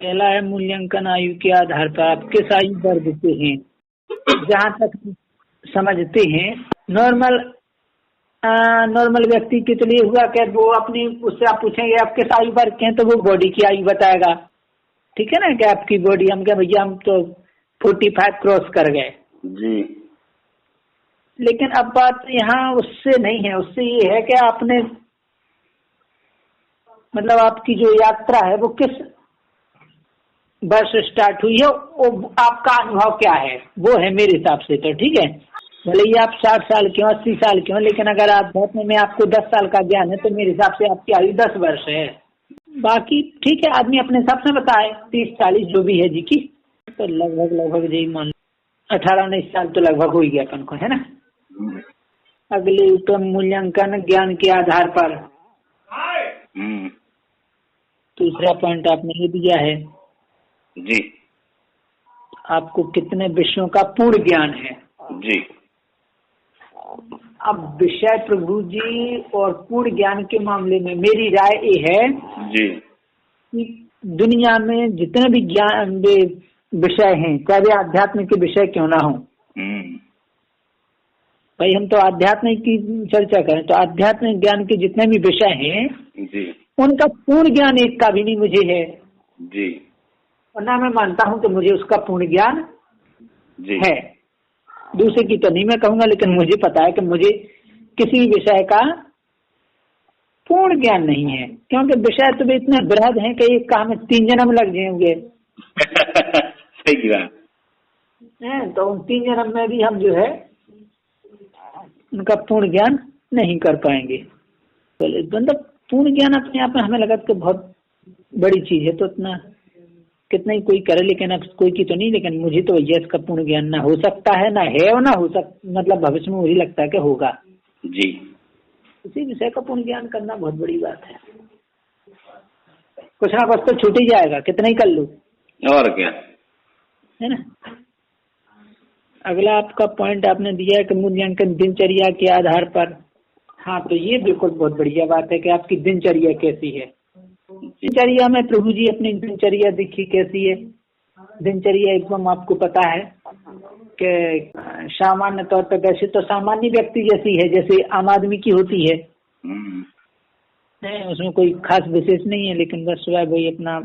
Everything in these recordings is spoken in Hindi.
पहला है मूल्यांकन आयु के आधार पर आप किस आयु वर्ग के हैं। जहाँ तक समझते हैं नॉर्मल व्यक्ति के लिए हुआ क्या, वो अपनी उससे आप पूछेंगे आप किस आयु वर्ग के हैं तो वो बॉडी की आयु बताएगा। ठीक है ना, कि आपकी बॉडी, हम क्या भैया हम तो 45 क्रॉस कर गए जी। लेकिन अब बात यहाँ उससे नहीं है, उससे ये है कि आपने मतलब आपकी जो यात्रा है वो किस वर्ष स्टार्ट हुई है, वो आपका अनुभव क्या है, वो है मेरे हिसाब से। तो ठीक है, भले ही आप 60 साल के हो 80 साल के हो, लेकिन अगर आध्यात्म में आपको 10 साल का ज्ञान है तो मेरे हिसाब से आपकी आयु 10 वर्ष है। बाकी ठीक है, आदमी अपने हिसाब से बताए 30-40 जो भी है जी की, तो लगभग जी मान 18-19 साल तो लगभग हो ही गया अपन को, है ना। अगले उत्तम मूल्यांकन ज्ञान के आधार पर दूसरा पॉइंट आपने ये दिया है जी, आपको कितने विषयों का पूर्ण ज्ञान है जी। अब विषय प्रभु जी और पूर्ण ज्ञान के मामले में मेरी राय ये है जी कि दुनिया में जितने भी ज्ञान विषय हैं, चाहे वे आध्यात्म के विषय क्यों ना हो, भाई हम तो आध्यात्म की चर्चा करें तो आध्यात्मिक ज्ञान के जितने भी विषय हैं जी, उनका पूर्ण ज्ञान एक का भी नहीं मुझे है जी। और ना मैं मानता हूं कि मुझे उसका पूर्ण ज्ञान जी है। दूसरे की तो नहीं मैं कहूंगा, लेकिन मुझे पता है कि मुझे किसी विषय का पूर्ण ज्ञान नहीं है, क्योंकि विषय तो इतने बृहद हैं कि एक काम में 3 जन्म लग जाएंगे। सही बात है तो उन 3 जन्म में भी हम जो है उनका पूर्ण ज्ञान नहीं कर पाएंगे। तो मतलब पूर्ण ज्ञान अपने आप में हमें लगा कि बहुत बड़ी चीज है, तो इतना कितना ही कोई करे, लेकिन अब कोई की तो नहीं, लेकिन मुझे तो भैया इसका पूर्ण ज्ञान ना हो सकता है, ना है और ना हो मतलब भविष्य में मुझे लगता है कि होगा जी। इसी विषय का पूर्ण ज्ञान करना बहुत बड़ी बात है। कुछ ना कुछ तो छूट ही जाएगा, कितना ही कर लो, और क्या है ना। अगला आपका पॉइंट आपने दिया है कि मूल्यांकन दिनचर्या के आधार पर। हाँ, तो ये बिल्कुल बहुत बढ़िया बात है कि आपकी दिनचर्या कैसी है। दिनचर्या में प्रभु जी अपनी दिनचर्या देखी कैसी है। दिनचर्या एकदम आपको पता है कि सामान्य तौर पर वैसे तो सामान्य व्यक्ति जैसी है जैसे आम आदमी की होती है, उसमें कोई खास विशेष नहीं है, लेकिन बस सुबह वही अपना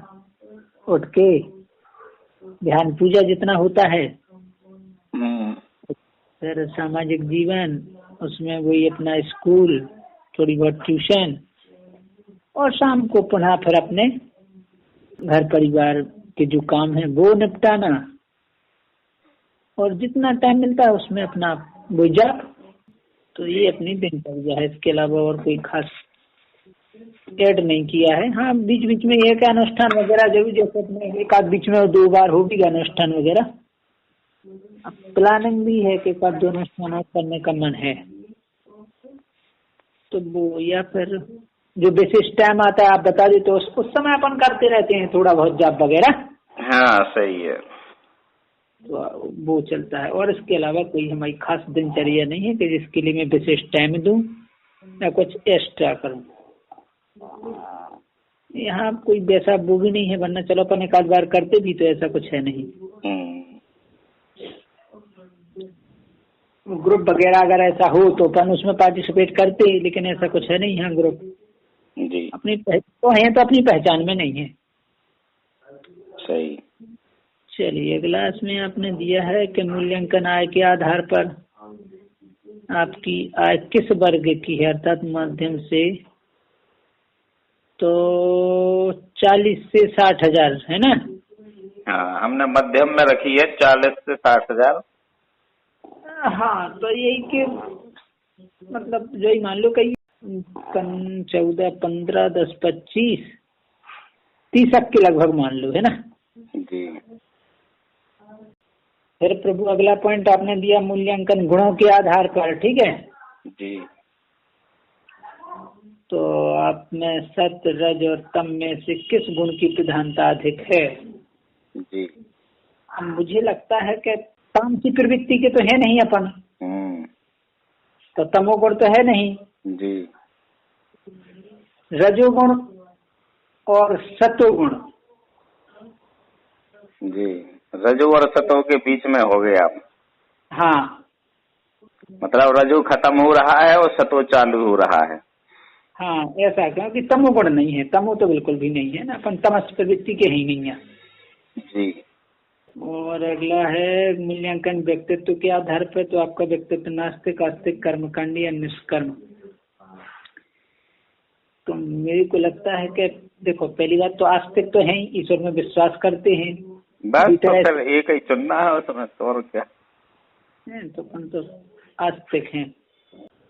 उठ के ध्यान पूजा जितना होता है, फिर सामाजिक जीवन, उसमें वही अपना स्कूल, थोड़ी बहुत ट्यूशन, और शाम को पुनः फिर अपने घर परिवार के जो काम है वो निपटाना, और जितना टाइम मिलता है उसमें अपना वो जाप। तो ये अपनी दिनचर्या है, इसके अलावा और कोई खास ऐड नहीं किया है। हाँ, बीच बीच में एक अनुष्ठान वगैरह जरूर, जैसे अपने एक आध बीच में 2 बार हो भी अनुष्ठान वगैरह। अब प्लानिंग भी है कि एक आध 2 अनुष्ठान और करने का मन है, तो वो या फिर जो विशेष टाइम आता है आप बता देते तो उस समय अपन करते रहते हैं थोड़ा बहुत जाप वगैरह। हाँ सही है, तो वो चलता है, और इसके अलावा कोई हमारी खास दिनचर्या नहीं है कि जिसके लिए मैं विशेष टाइम दूं या कुछ एक्स्ट्रा करूं। यहाँ कोई वैसा वो भी नहीं है, वरना चलो अपन एक आध बार करते भी तो ऐसा कुछ है नहीं। ग्रुप वगैरह अगर ऐसा हो तो अपन उसमें पार्टिसिपेट करते, लेकिन ऐसा कुछ है नहीं यहाँ ग्रुप जी। अपनी तो है तो अपनी पहचान में नहीं है। सही। चलिए, अगला इसमें आपने दिया है कि मूल्यांकन आय के आधार पर आपकी आय किस वर्ग की है, अर्थात माध्यम से, तो 40 से 60 हजार है ना। हाँ, हमने मध्यम में रखी है 40 से 60 हजार। हाँ, तो यही कि मतलब जो ही मान लो कहीं 14, 15, 10, 25, 30 के लगभग मान लो, है ना जी। फिर प्रभु अगला पॉइंट आपने दिया मूल्यांकन गुणों के आधार पर, ठीक है जी। तो आप में सत्य, रज और तम में से किस गुण की प्रधानता अधिक है। जी। अब मुझे लगता है कि काम की प्रवृत्ति के तो है नहीं अपन, तो तमोगुण तो है नहीं जी। रजोगुण और सत्वगुण जी, रजो और सतो के बीच में हो गए आप। हाँ मतलब रजो खत्म हो रहा है और सतो चालू हो रहा है। हाँ, ऐसा क्योंकि तमोगुण नहीं है, तमो तो बिल्कुल भी नहीं है ना, अपन तमस प्रवृत्ति के ही नहीं है। जी। और अगला है मूल्यांकन व्यक्तित्व के आधार पर, तो आपका व्यक्तित्व नास्तिक, आस्तिक, कर्मकांडी या निष्कर्म। तो मेरे को लगता है कि देखो, पहली बात तो आस्तिक तो है ही, ईश्वर में विश्वास करते हैं, बस तो फिर एक ही चुनना है उसमें, तो और क्या है, तो अपन तो आस्तिक हैं।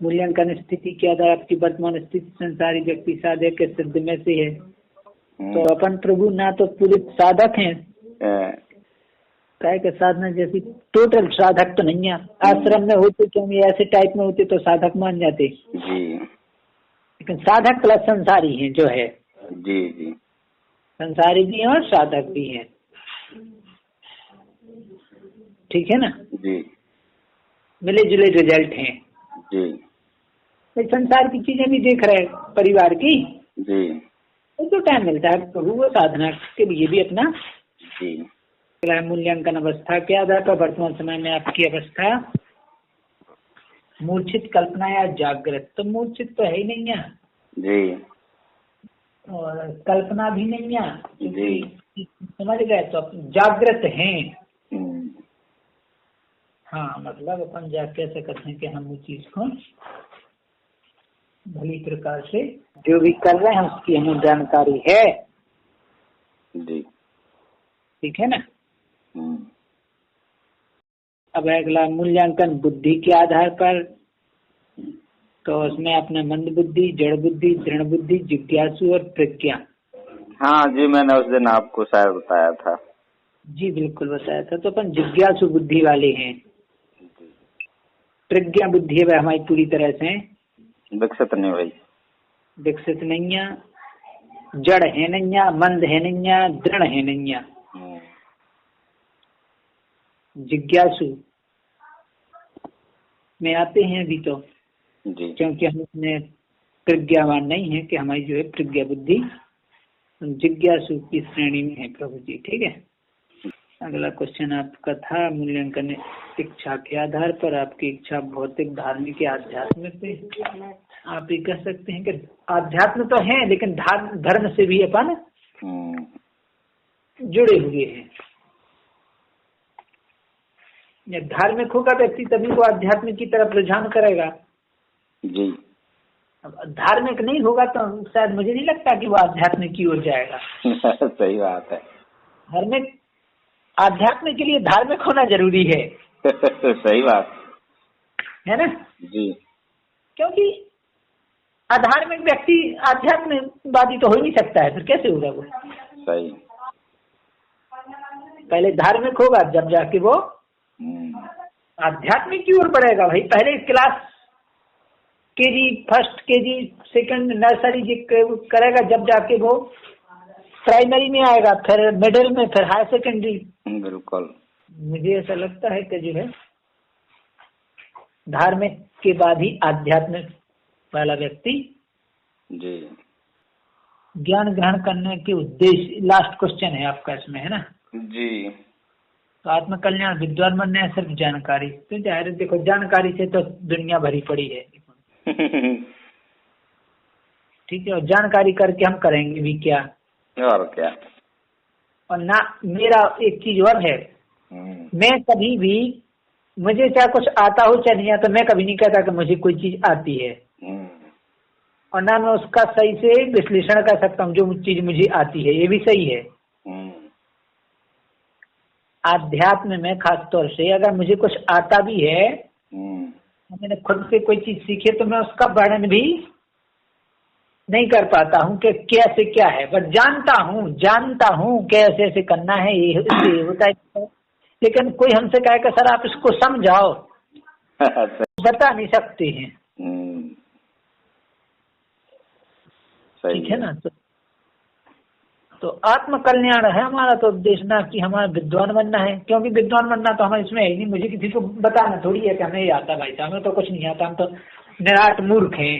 मूल्यांकन स्थिति के आधार आपकी वर्तमान स्थिति संसारी व्यक्ति साधक के सिद्ध में से है, तो अपन प्रभु ना तो पूरे साधक हैं, क्या साधना जैसी टोटल साधक तो नहीं है। आश्रम में होते क्यों ऐसे टाइप में होते तो साधक मान जाते जी, लेकिन साधक प्लस संसारी हैं जो है। जी जी, संसारी भी हैं और साधक भी हैं, ठीक है ना जी, मिले जुले रिजल्ट हैं जी। संसार की चीजें भी देख रहे हैं परिवार की जी, तो टाइम मिलता है प्रभु वो साधना के लिए भी अपना। जी। मूल्यांकन अवस्था के आधार पर वर्तमान समय में आपकी अवस्था मूर्छित, कल्पना या जागृत। तो मूर्छित तो है ही नहीं है जी, और कल्पना भी नहीं है जी, समझ गए, तो जागृत हैं। हाँ, मतलब अपन जा कैसे करते हैं कि हम उस चीज को भली प्रकार से जो भी कर रहे हैं उसकी हमें जानकारी है जी, ठीक है ना। अब अगला मूल्यांकन बुद्धि के आधार पर, तो उसमें अपने मंद बुद्धि, जड़ बुद्धि, दृढ़ बुद्धि, जिज्ञासु और प्रज्ञा। हाँ जी, मैंने उस दिन आपको शायद बताया था। जी बिल्कुल बताया था। तो अपन जिज्ञासु बुद्धि वाले हैं। प्रज्ञा बुद्धि है वह हमारी पूरी तरह से विकसित नहीं भाई, विकसित नहीं है, जड़ है नहीं है, मंद है नहीं है, दृढ़ है नहीं है। जिज्ञासु में आते हैं अभी तो जी, क्योंकि हम इसमें प्रज्ञावान नहीं है कि हमारी जो है प्रज्ञा बुद्धि जिज्ञासु की श्रेणी में है प्रभु जी, ठीक है। अगला क्वेश्चन आपका था मूल्यांकन इच्छा के आधार पर, आपकी इच्छा भौतिक, धार्मिक या आध्यात्मिक से। आप ये कह सकते हैं कि आध्यात्म तो है लेकिन धर्म से भी अपन जुड़े हुए हैं। धार्मिक होगा व्यक्ति तभी वो आध्यात्मिक की तरफ रुझान करेगा जी। अब धार्मिक नहीं होगा तो शायद मुझे नहीं लगता कि वो आध्यात्मिक की ओर जाएगा। सही बात है। धार्मिक आध्यात्मिक के लिए धार्मिक होना जरूरी है। सही बात है ना जी, क्योंकि अधार्मिक व्यक्ति आध्यात्मिकवादी तो हो ही नहीं सकता है, फिर कैसे होगा वो। सही। पहले धार्मिक होगा जब जाके वो आध्यात्मिक की ओर बढ़ेगा। भाई पहले class KG, first KG, second nursery जी करेगा, जब जाके वो प्राइमरी में आएगा, फिर मिडिल में, फिर हायर सेकेंडरी। बिल्कुल। मुझे ऐसा लगता है कि जो है धार्मिक के बाद ही आध्यात्मिक वाला व्यक्ति जी ज्ञान ग्रहण करने के उद्देश्य। लास्ट क्वेश्चन है आपका इसमें, है ना जी। तो आत्मकल्याण विद्वान बनने है सिर्फ जानकारी। तो जाहिर है देखो, जानकारी से तो दुनिया भरी पड़ी है ठीक है, और जानकारी करके हम करेंगे भी क्या, और क्या। और ना मेरा एक चीज और है, मैं कभी भी, मुझे चाहे कुछ आता हो चाहे नहीं आता, मैं कभी नहीं कहता कि मुझे कोई चीज आती है, और ना मैं उसका सही से विश्लेषण कर सकता हूँ जो चीज मुझे आती है, ये भी सही है। आध्यात्म में खास तौर से अगर मुझे कुछ आता भी है, मैंने खुद से कोई चीज सीखी है, तो मैं उसका वर्णन भी नहीं कर पाता हूँ कि कैसे क्या है, बट जानता हूँ कैसे ऐसे करना है, ये होता है। लेकिन कोई हमसे कहे कि सर आप इसको समझाओ, बता नहीं सकते हैं। ठीक है ना। तो आत्म कल्याण है हमारा तो उद्देश्य, ना कि हमारा विद्वान बनना है, क्योंकि विद्वान बनना तो हमें इसमें है ही नहीं। मुझे किसी को बताना थोड़ी है कि हमें ये आता, भाई साहब हमें तो कुछ नहीं आता, हम तो निराट मूर्ख हैं।